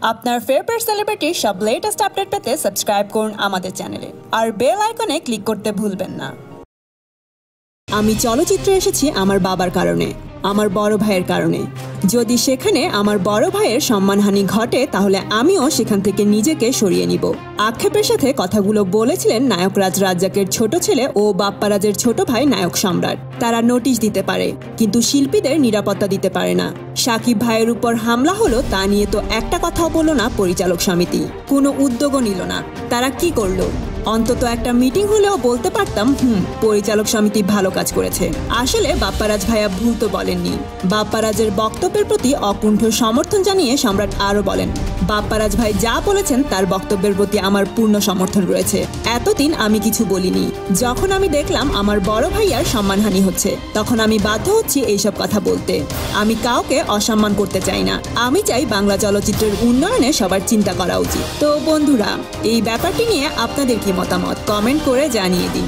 আপনার ফেভারিট সেলিব্রিটির সব latest update পেতে সাবস্ক্রাইব করুন আমাদের চ্যানেলে আর বেল আইকনে ক্লিক করতে ভুলবেন না। আমি চলচ্চিত্রে এসেছি আমার বাবার কারণে, আমার বড় ভাইয়ের কারণে। যদি সেখানে আমার বড় ভাইয়ের সম্মানহানি ঘটে তাহলে আমিও সেখান থেকে নিজেকে সরিয়ে নিব। আক্ষেপের সাথে কথাগুলো বলেছিলেন নায়ক রাজ রাজ্জাকের ছোট ছেলে ও বাপ্পারাজের ছোট ভাই নায়ক সম্রাট। তারা নোটিশ দিতে পারে কিন্তু শিল্পীদের নিরাপত্তা দিতে পারে না। সাকিব ভাইয়ের উপর হামলা হলো তা নিয়ে তো একটা কথাও বলল না পরিচালক সমিতি, কোনো উদ্যোগও নিল না। তারা কি করলো? অন্তত একটা মিটিং হলেও বলতে পারতাম পরিচালক সমিতি ভালো কাজ করেছে। আসলে বাপ্পারাজ ভাইয়া ভুল তো বলেননি। বাপ্পারাজের বক্তব্যের প্রতি অকুণ্ঠ সমর্থন জানিয়ে সম্রাট আরও বলেন, বাপ্পারাজ ভাই যা বলেছেন তার বক্তব্যের প্রতি আমার পূর্ণ সমর্থন রয়েছে। এতদিন আমি কিছু বলিনি। যখন আমি দেখলাম আমার বড় ভাইয়ার সম্মানহানি হচ্ছে তখন আমি বাধ্য হচ্ছি এইসব কথা বলতে। আমি কাউকে অসম্মান করতে চাই না। আমি চাই বাংলা চলচ্চিত্রের উন্নয়নে সবার চিন্তা করা উচিত। তো বন্ধুরা, এই ব্যাপারটি নিয়ে আপনাদের কি মতামত কমেন্ট করে জানিয়ে দিন।